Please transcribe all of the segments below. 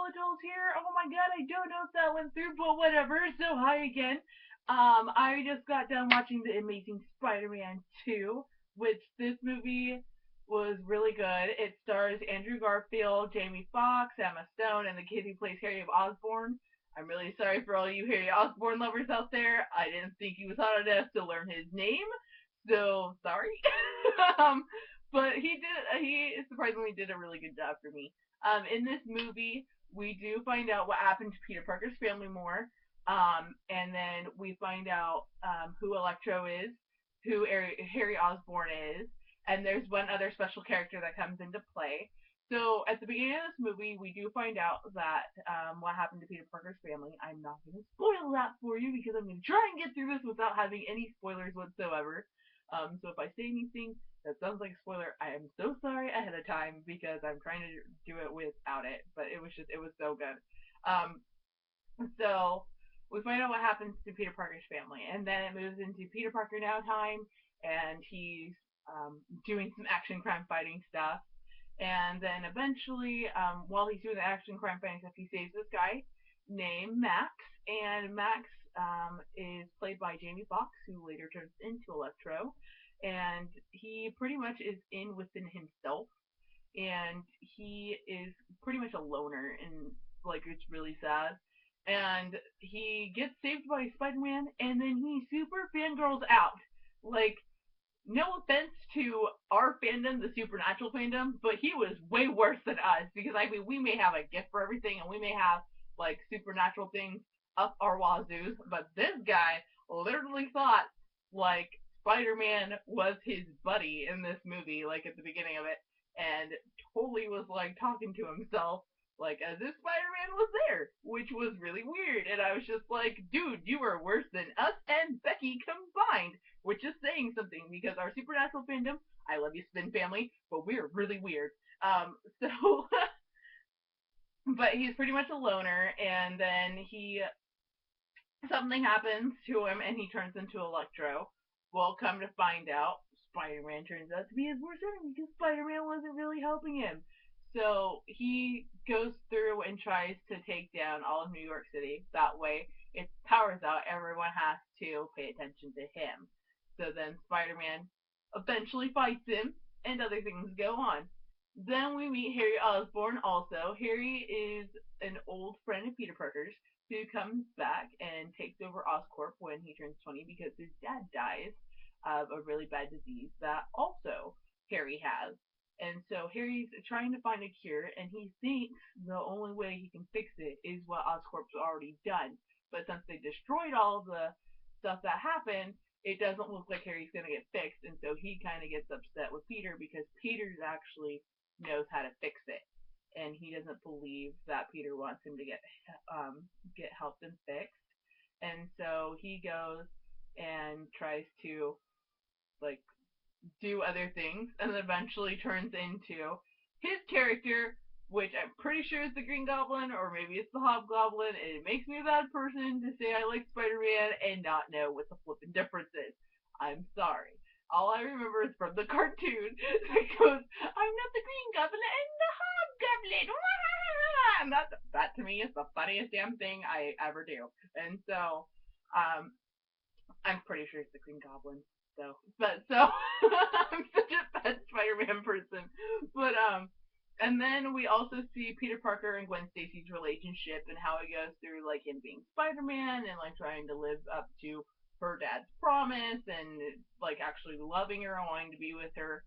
Adults here. Oh my god, I don't know if that went through, but whatever. So hi again. I just got done watching The Amazing Spider-Man 2, which this movie was really good. It stars Andrew Garfield, Jamie Foxx, Emma Stone, and the kid who plays Harry Osborn. I'm really sorry for all you Harry Osborn lovers out there. I didn't think he was hot enough to learn his name, so sorry. um, but he surprisingly did a really good job for me. In this movie, we do find out what happened to Peter Parker's family more. And then we find out who Electro is, who Harry Osborn is, and there's one other special character that comes into play. So at the beginning of this movie, we do find out that what happened to Peter Parker's family. I'm not going to spoil that for you because I'm going to try and get through this without having any spoilers whatsoever. So if I say anything that sounds like a spoiler, I am so sorry ahead of time because I'm trying to do it without it. But it was so good. Um, so we find out what happens to Peter Parker's family, and then it moves into Peter Parker now time, and he's doing some action crime fighting stuff. And then eventually, while he's doing the action crime fighting stuff, he saves this guy named Max, and Max is played by Jamie Foxx, who later turns into Electro, and he pretty much is in within himself, and he is pretty much a loner, and like it's really sad. And he gets saved by Spider-Man, and then he super fangirls out. Like, no offense to our fandom, the Supernatural fandom, but he was way worse than us because I mean we may have a gift for everything, and we may have like supernatural things up our wazoos, but this guy literally thought like Spider-Man was his buddy in this movie, like at the beginning of it, and totally was like talking to himself like as if Spider-Man was there, which was really weird. And I was just like, dude, you are worse than us and Becky combined, which is saying something because our supernatural fandom, I love you, Spin family, but we're really weird. So, but he's pretty much a loner, and then something happens to him, and he turns into Electro. Well, come to find out, Spider-Man turns out to be his worst enemy because Spider-Man wasn't really helping him. So he goes through and tries to take down all of New York City. That way, if power's out, everyone has to pay attention to him. So then Spider-Man eventually fights him, and other things go on. Then we meet Harry Osborn also. Harry is an old friend of Peter Parker's who comes back and takes over Oscorp when he turns 20 because his dad dies of a really bad disease that also Harry has. And so Harry's trying to find a cure, and he thinks the only way he can fix it is what Oscorp's already done. But since they destroyed all of the stuff that happened, it doesn't look like Harry's going to get fixed. And so he kind of gets upset with Peter because Peter's actually knows how to fix it, and he doesn't believe that Peter wants him to get helped and fixed. And so he goes and tries to like do other things, and then eventually turns into his character, which I'm pretty sure is the Green Goblin, or maybe it's the Hobgoblin, and it makes me a bad person to say I like Spider-Man and not know what the flippin' difference is. I'm sorry. All I remember is from the cartoon that goes, I'm not the Green Goblin, I'm the Hobgoblin. And that to me is the funniest damn thing I ever do. And so, I'm pretty sure it's the Green Goblin. So I'm such a bad Spider-Man person. But and then we also see Peter Parker and Gwen Stacy's relationship and how it goes through like him being Spider-Man and like trying to live up to her dad's promise and like actually loving her and wanting to be with her.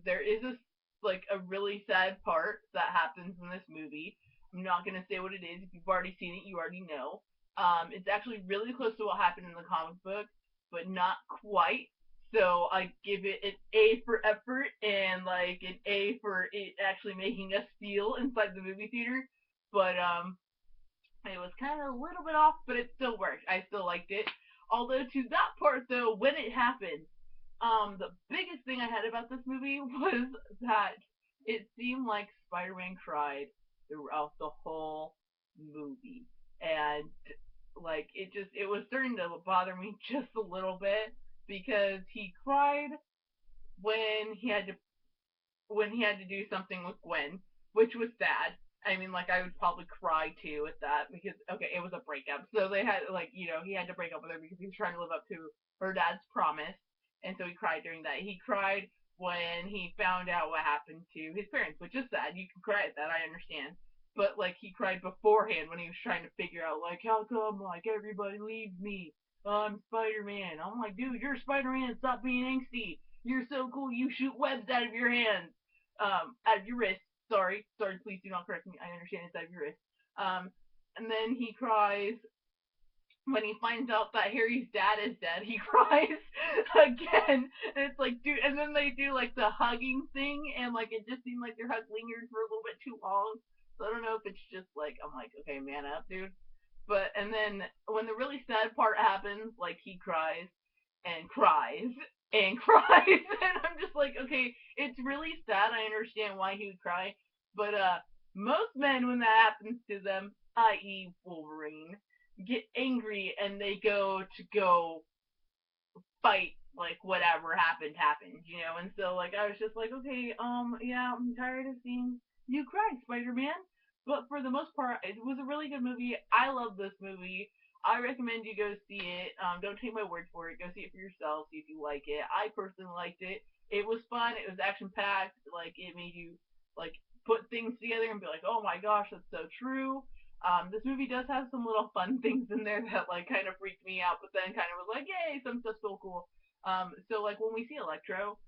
There is a really sad part that happens in this movie. I'm not gonna say what it is. If you've already seen it, you already know. It's actually really close to what happened in the comic book, but not quite. So I give it an A for effort and like an A for it actually making us feel inside the movie theater. But it was kind of a little bit off, but it still worked. I still liked it. Although to that part though, when it happened, the biggest thing I had about this movie was that it seemed like Spider-Man cried throughout the whole movie, and like it was starting to bother me just a little bit because he cried when he had to when he had to do something with Gwen, which was sad. I mean, like, I would probably cry too at that because, okay, it was a breakup. So they had, like, he had to break up with her because he was trying to live up to her dad's promise. And so he cried during that. He cried when he found out what happened to his parents, which is sad. You can cry at that, I understand. But, like, he cried beforehand when he was trying to figure out, like, how come, like, everybody leaves me? I'm Spider-Man. I'm like, dude, you're Spider-Man. Stop being angsty. You're so cool. You shoot webs out of your hands. Out of your wrist. Sorry, please do not correct me. I understand it's out of your wrist. And then he cries when he finds out that Harry's dad is dead. He cries again. And it's like, dude, and then they do like the hugging thing, and like it just seemed like their hug lingered for a little bit too long. So I don't know if it's just like, I'm like, okay, man up, dude. But, and then when the really sad part happens, like he cries and cries and cries, and I'm just like, okay, it's really sad. I understand why he would cry, but most men when that happens to them, i.e., Wolverine, get angry and they go fight, like whatever happened. And so like I was just like, okay, yeah, I'm tired of seeing you cry, Spider-Man. But for the most part, it was a really good movie. I love this movie. I recommend you go see it. Don't take my word for it. Go see it for yourself. See if you like it. I personally liked it. It was fun. It was action packed. Like it made you like put things together and be like, oh my gosh, that's so true. This movie does have some little fun things in there that like kind of freaked me out, but then kind of was like, yay, some stuff's so cool. So like when we see Electro,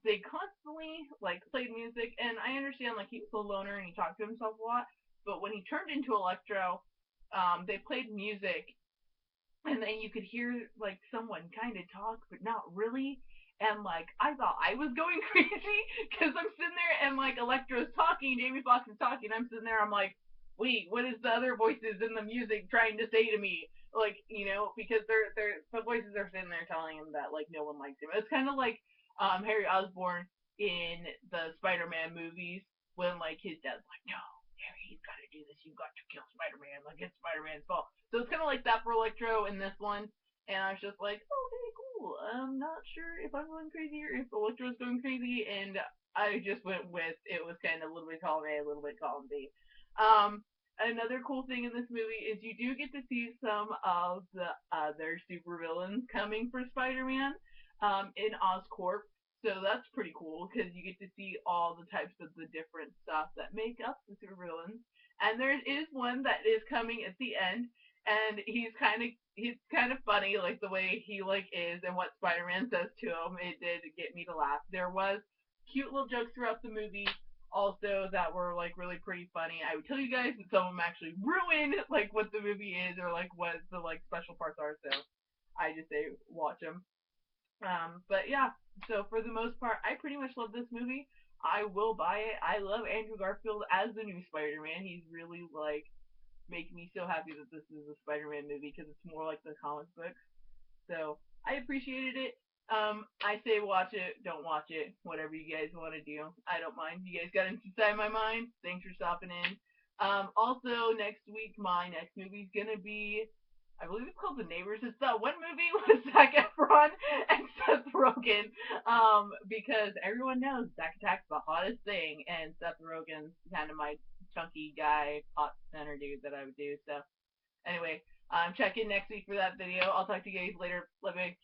they constantly like played music, and I understand like he was a loner and he talked to himself a lot, but when he turned into Electro, they played music, and then you could hear like someone kind of talk, but not really. And like I thought I was going crazy because I'm sitting there and like Electro's talking, Jamie Foxx is talking. I'm sitting there, I'm like, wait, what is the other voices in the music trying to say to me? Like, because the voices are sitting there telling him that like no one likes him. It's kind of like Harry Osborn in the Spider-Man movies when like his dad's like, no, Harry, you've got to do this. You've got to kill Spider-Man. Like it's Spider-Man's fault. So it's kind of like that for Electro in this one. And I was just like, okay, cool. I'm not sure if I'm going crazy or if Electro's going crazy. And I just went with it was kind of a little bit column A, a little bit column B. Another cool thing in this movie is you do get to see some of the other supervillains coming for Spider-Man in Oscorp. So that's pretty cool because you get to see all the types of the different stuff that make up the supervillains. And there is one that is coming at the end, and he's kind of funny, like the way he like is and what Spider-Man says to him. It did get me to laugh. There was cute little jokes throughout the movie also that were like really pretty funny. I would tell you guys that some of them actually ruin like what the movie is or like what the like special parts are. So I just say watch them. But yeah, so for the most part, I pretty much love this movie. I will buy it. I love Andrew Garfield as the new Spider-Man. He's really like making me so happy that this is a Spider-Man movie because it's more like the comic books. So I appreciated it. I say watch it, don't watch it, whatever you guys want to do. I don't mind. You guys got inside my mind. Thanks for stopping in. Also, next week, my next movie's gonna be, I believe it's called The Neighbors. It's that one movie with Zac Efron and Seth Rogen. Because everyone knows Zac Attack's the hottest thing, and Seth Rogen's kind of my chunky guy, hot center dude that I would do. So, anyway, check in next week for that video. I'll talk to you guys later. Love you.